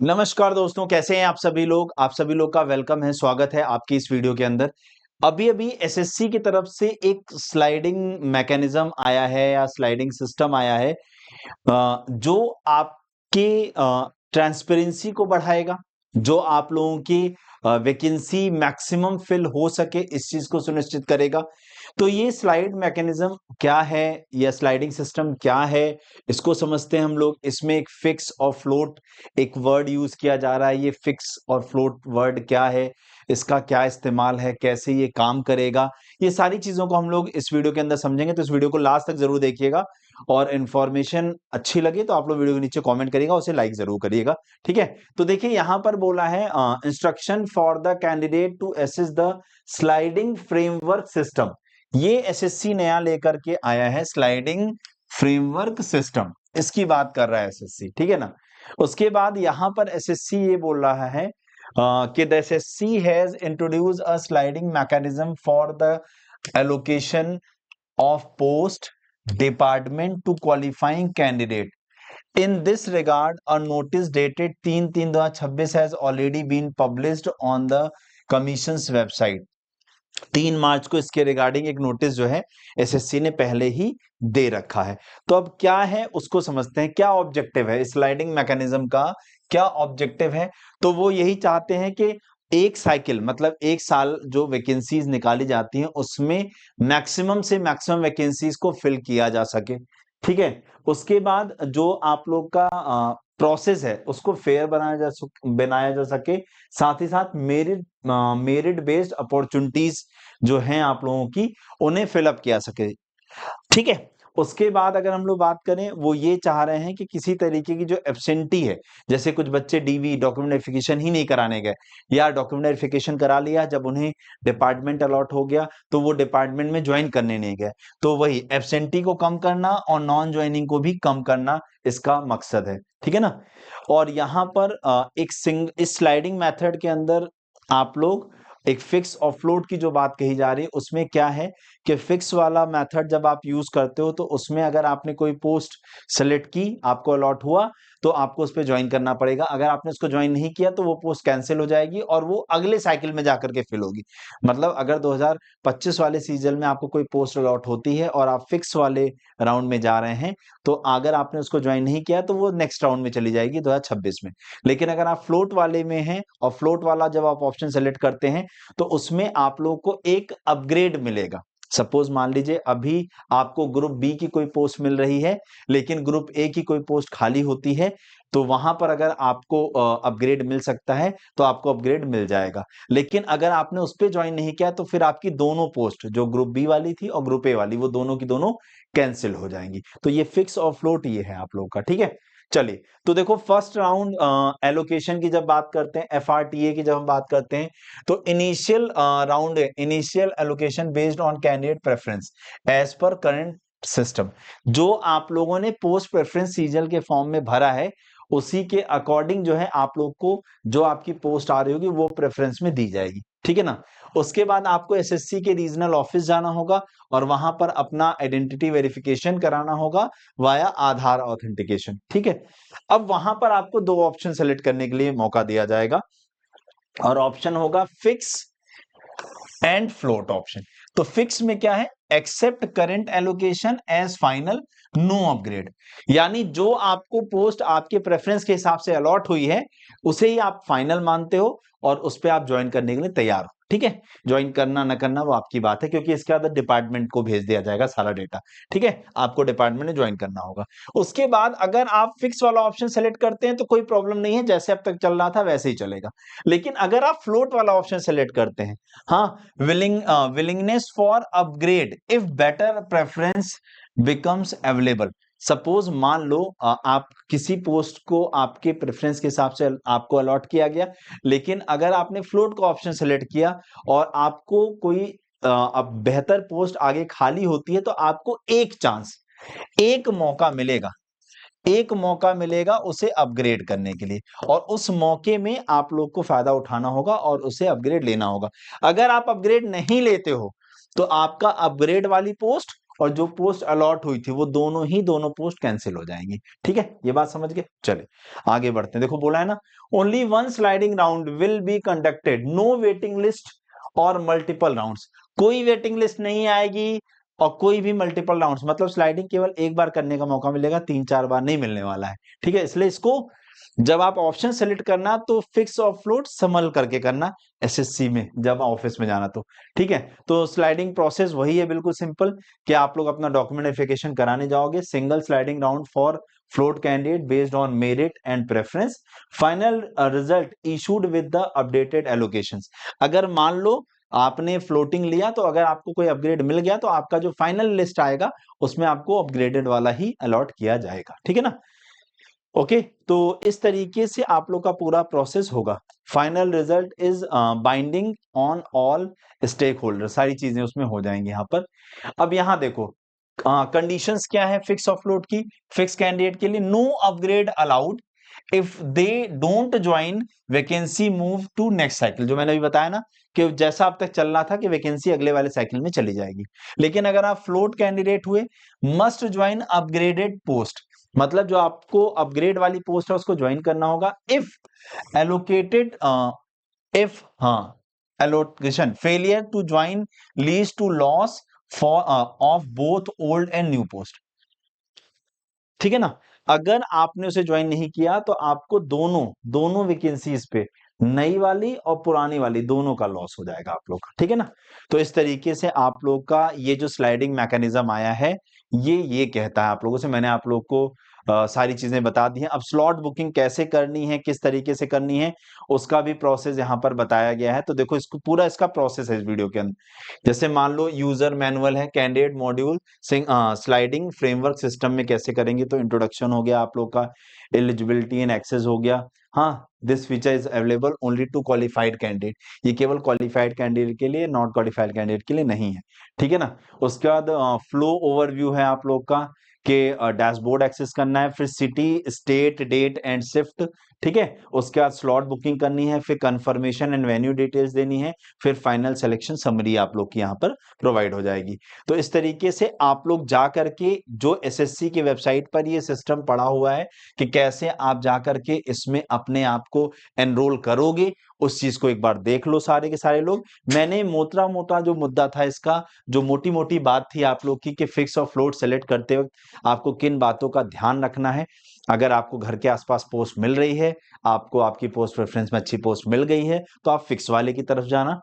नमस्कार दोस्तों, कैसे हैं आप सभी लोग का वेलकम है, स्वागत है आपकी इस वीडियो के अंदर। अभी अभी एसएससी की तरफ से एक स्लाइडिंग मैकेनिज्म आया है या स्लाइडिंग सिस्टम आया है, जो आपके ट्रांसपेरेंसी को बढ़ाएगा, जो आप लोगों की वैकेंसी मैक्सिमम फिल हो सके इस चीज को सुनिश्चित करेगा। तो ये स्लाइड मैकेनिज्म क्या है या स्लाइडिंग सिस्टम क्या है, इसको समझते हैं हम लोग। इसमें एक फिक्स और फ्लोट एक वर्ड यूज किया जा रहा है। ये फिक्स और फ्लोट वर्ड क्या है, इसका क्या इस्तेमाल है, कैसे ये काम करेगा, ये सारी चीजों को हम लोग इस वीडियो के अंदर समझेंगे। तो इस वीडियो को लास्ट तक जरूर देखिएगा और इन्फॉर्मेशन अच्छी लगे तो आप लोग वीडियो के नीचे कमेंट करिएगा, उसे लाइक जरूर करिएगा। ठीक है, तो देखिए यहां पर बोला है instruction for the candidate to assess the sliding framework system. ये एसएससी नया लेकर के आया है, स्लाइडिंग फ्रेमवर्क सिस्टम, इसकी बात कर रहा है एसएससी। ठीक है ना। उसके बाद यहां पर एसएससी ये बोल रहा है कि the assessee has introduce a sliding mechanism for the allocation of post department to qualifying candidate. In this regard, a notice dated 3/3/2026 has already been published on the Commission's website. 3 मार्च को इसके regarding एक notice जो है SSC ने पहले ही दे रखा है। तो अब क्या है उसको समझते हैं, क्या ऑब्जेक्टिव है स्लाइडिंग मैकेनिज्म का, क्या ऑब्जेक्टिव है। तो वो यही चाहते हैं कि एक साइकिल मतलब एक साल जो वैकेंसीज निकाली जाती हैं उसमें मैक्सिमम से मैक्सिमम वैकेंसीज को फिल किया जा सके। ठीक है, उसके बाद जो आप लोग का प्रोसेस है उसको फेयर बनाया जा सके। साथ ही साथ मेरिट बेस्ड अपॉर्चुनिटीज जो हैं आप लोगों की उन्हें फिलअप किया सके। ठीक है, उसके बाद अगर हम लोग बात करें, वो ये चाह रहे हैं कि किसी तरीके की जो एब्सेंटी है, जैसे कुछ बच्चे डीवी डॉक्यूमेंट वेरिफिकेशन ही नहीं कराने गए या डॉक्यूमेंट वेरिफिकेशन करा लिया, जब उन्हें डिपार्टमेंट अलॉट हो गया तो वो डिपार्टमेंट में ज्वाइन करने नहीं गए, तो वही एब्सेंटी को कम करना और नॉन ज्वाइनिंग को भी कम करना इसका मकसद है। ठीक है ना। और यहाँ पर इस स्लाइडिंग मेथड के अंदर आप लोग एक फिक्स और फ्लोट की जो बात कही जा रही है उसमें क्या है कि फिक्स वाला मेथड जब आप यूज करते हो तो उसमें अगर आपने कोई पोस्ट सेलेक्ट की, आपको अलॉट हुआ, तो आपको उस पर ज्वाइन करना पड़ेगा। अगर आपने उसको ज्वाइन नहीं किया तो वो पोस्ट कैंसिल हो जाएगी और वो अगले साइकिल में जाकर के फिल होगी। मतलब अगर 2025 वाले सीजन में आपको कोई पोस्ट अलॉट होती है और आप फिक्स वाले राउंड में जा रहे हैं, तो अगर आपने उसको ज्वाइन नहीं किया तो वो नेक्स्ट राउंड में चली जाएगी 2026 में। लेकिन अगर आप फ्लोट वाले में हैं और फ्लोट वाला जब आप ऑप्शन सेलेक्ट करते हैं तो उसमें आप लोग को एक अपग्रेड मिलेगा। सपोज मान लीजिए अभी आपको ग्रुप बी की कोई पोस्ट मिल रही है लेकिन ग्रुप ए की कोई पोस्ट खाली होती है, तो वहां पर अगर आपको अपग्रेड मिल सकता है तो आपको अपग्रेड मिल जाएगा। लेकिन अगर आपने उस पर ज्वाइन नहीं किया तो फिर आपकी दोनों पोस्ट जो ग्रुप बी वाली थी और ग्रुप ए वाली वो दोनों की दोनों कैंसिल हो जाएंगी। तो ये फिक्स और फ्लोट ये है आप लोग का। ठीक है, चलिए तो देखो फर्स्ट राउंड एलोकेशन की जब बात करते हैं, एफआरटीए की जब हम बात करते हैं, तो इनिशियल राउंड है initial allocation based on candidate preference as per current system. जो आप लोगों ने पोस्ट प्रेफरेंस सीजन के फॉर्म में भरा है उसी के अकॉर्डिंग जो है आप लोग को जो आपकी पोस्ट आ रही होगी वो प्रेफरेंस में दी जाएगी। ठीक है ना। उसके बाद आपको एसएससी के रीजनल ऑफिस जाना होगा और वहां पर अपना आइडेंटिटी वेरिफिकेशन कराना होगा वाया आधार ऑथेंटिकेशन। ठीक है, अब वहां पर आपको दो ऑप्शन सेलेक्ट करने के लिए मौका दिया जाएगा और ऑप्शन होगा फिक्स एंड फ्लोट ऑप्शन। तो फिक्स में क्या है, accept current allocation as final, no upgrade. यानी जो आपको पोस्ट आपके प्रेफरेंस के हिसाब से अलॉट हुई है उसे ही आप फाइनल मानते हो और उस पर आप ज्वाइन करने के लिए तैयार हो। ठीक है, ज्वाइन करना ना करना वो आपकी बात है, क्योंकि इसके बाद डिपार्टमेंट को भेज दिया जाएगा सारा डेटा। ठीक है, आपको डिपार्टमेंट में ज्वाइन करना होगा। उसके बाद अगर आप फिक्स वाला ऑप्शन सेलेक्ट करते हैं तो कोई प्रॉब्लम नहीं है, जैसे अब तक चल रहा था वैसे ही चलेगा। लेकिन अगर आप फ्लोट वाला ऑप्शन सेलेक्ट करते हैं, हाँ, willingness for upgrade if better preference becomes available. Suppose मान लो आप किसी पोस्ट को आपके प्रेफरेंस के हिसाब से आपको अलॉट किया गया, लेकिन अगर आपने फ्लोट का ऑप्शन सेलेक्ट किया और आपको कोई अब बेहतर पोस्ट आगे खाली होती है तो आपको एक चांस, एक मौका मिलेगा, एक मौका मिलेगा उसे अपग्रेड करने के लिए और उस मौके में आप लोग को फायदा उठाना होगा और उसे अपग्रेड लेना होगा। अगर आप अपग्रेड नहीं लेते हो तो आपका अपग्रेड वाली पोस्ट और जो पोस्ट अलॉट हुई थी वो दोनों पोस्ट कैंसिल हो जाएंगी। ठीक है, ये बात समझ गए। चले आगे बढ़ते हैं। देखो बोला है ना, only one sliding round will be conducted, no waiting list और मल्टीपल राउंड्स। कोई वेटिंग लिस्ट नहीं आएगी और कोई भी मल्टीपल राउंड्स, मतलब स्लाइडिंग केवल एक बार करने का मौका मिलेगा, 3-4 बार नहीं मिलने वाला है। ठीक है, इसलिए इसको जब आप ऑप्शन सेलेक्ट करना तो फिक्स और फ्लोट संभल करके करना, एसएससी में जब ऑफिस में जाना तो। ठीक है, तो स्लाइडिंग प्रोसेस वही है, बिल्कुल सिंपल, कि आप लोग अपना डॉक्यूमेंट वेरिफिकेशन कराने जाओगे, single sliding round for float candidate based on merit and preference, final result issued with the updated allocations. अगर मान लो आपने फ्लोटिंग लिया तो अगर आपको कोई अपग्रेड मिल गया तो आपका जो फाइनल लिस्ट आएगा उसमें आपको अपग्रेडेड वाला ही अलॉट किया जाएगा। ठीक है ना, ओके। तो इस तरीके से आप लोग का पूरा प्रोसेस होगा। Final result is binding on all stakeholder, सारी चीजें उसमें हो जाएंगी यहाँ पर। अब यहाँ देखो कंडीशंस क्या है फिक्स ऑफलोड की। फिक्स कैंडिडेट के लिए no upgrade allowed if they don't join vacancy move to next cycle. जो मैंने अभी बताया ना कि जैसा अब तक चल रहा था कि वैकेंसी अगले वाले साइकिल में चली जाएगी। लेकिन अगर आप फ्लोट कैंडिडेट हुए, मस्ट ज्वाइन अपग्रेडेड पोस्ट, मतलब जो आपको अपग्रेड वाली पोस्ट है उसको ज्वाइन करना होगा। If allocated if allocation failure to join leads to loss for of both old and new post. ठीक है ना, अगर आपने उसे ज्वाइन नहीं किया तो आपको दोनों दोनों वैकेंसीज पे, नई वाली और पुरानी वाली, दोनों का लॉस हो जाएगा आप लोग का। ठीक है ना, तो इस तरीके से आप लोग का ये जो स्लाइडिंग मैकेनिज्म आया है ये कहता है आप लोगों से। मैंने आप लोग को सारी चीजें बता दी हैं। अब स्लॉट बुकिंग कैसे करनी है, किस तरीके से करनी है, उसका भी प्रोसेस यहाँ पर बताया गया है। तो देखो इसको पूरा इसका प्रोसेस है इस वीडियो के अंदर। जैसे मान लो यूजर मैनुअल है, candidate module, sliding framework system में कैसे करेंगे, तो इंट्रोडक्शन हो गया आप लोग का, एलिजिबिलिटी एंड एक्सेस हो गया। हाँ, this feature is available only to qualified candidate, ये केवल क्वालिफाइड कैंडिडेट के लिए, नॉट क्वालिफाइड कैंडिडेट के लिए नहीं है। ठीक है ना, उसके बाद फ्लो ओवरव्यू है आप लोग का, कि डैशबोर्ड एक्सेस करना है, फिर city state date and shift. ठीक है, उसके बाद स्लॉट बुकिंग करनी है, फिर कंफर्मेशन एंड वेन्यू डिटेल्स देनी है, फिर फाइनल सिलेक्शन समरी आप लोग की यहाँ पर प्रोवाइड हो जाएगी। तो इस तरीके से आप लोग जा करके जो एसएससी की वेबसाइट पर ये सिस्टम पड़ा हुआ है कि कैसे आप जा करके इसमें अपने आप को एनरोल करोगे, उस चीज को एक बार देख लो सारे के सारे लोग। मैंने मोटा मोटा जो मुद्दा था इसका, जो मोटी मोटी बात थी आप लोग की, कि फिक्स और फ्लोट सेलेक्ट करते वक्त आपको किन बातों का ध्यान रखना है। अगर आपको घर के आसपास पोस्ट मिल रही है, आपको आपकी पोस्ट प्रेफरेंस में अच्छी पोस्ट मिल गई है, तो आप फिक्स वाले की तरफ जाना।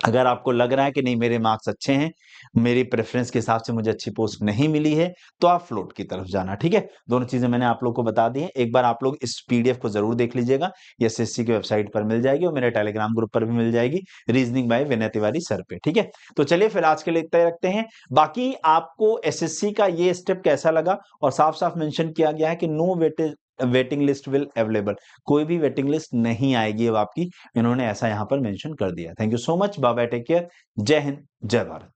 अगर आपको लग रहा है कि नहीं मेरे मार्क्स अच्छे हैं, मेरी प्रेफरेंस के हिसाब से मुझे अच्छी पोस्ट नहीं मिली है, तो आप फ्लोट की तरफ जाना। ठीक है, दोनों चीजें मैंने आप लोग को बता दी हैं। एक बार आप लोग इस पीडीएफ को जरूर देख लीजिएगा, ये एसएससी की वेबसाइट पर मिल जाएगी और मेरे टेलीग्राम ग्रुप पर भी मिल जाएगी, reasoning bye Vinay Tiwari sir पे। ठीक है, तो चलिए फिर आज के लिए इतना ही रखते हैं। बाकी आपको एसएससी का ये स्टेप कैसा लगा, और साफ साफ मेंशन किया गया है कि no waiting list will available, कोई भी वेटिंग लिस्ट नहीं आएगी अब आपकी, इन्होंने ऐसा यहां पर मेंशन कर दिया। Thank you so much, bye bye, take care, जय हिंद, जय भारत।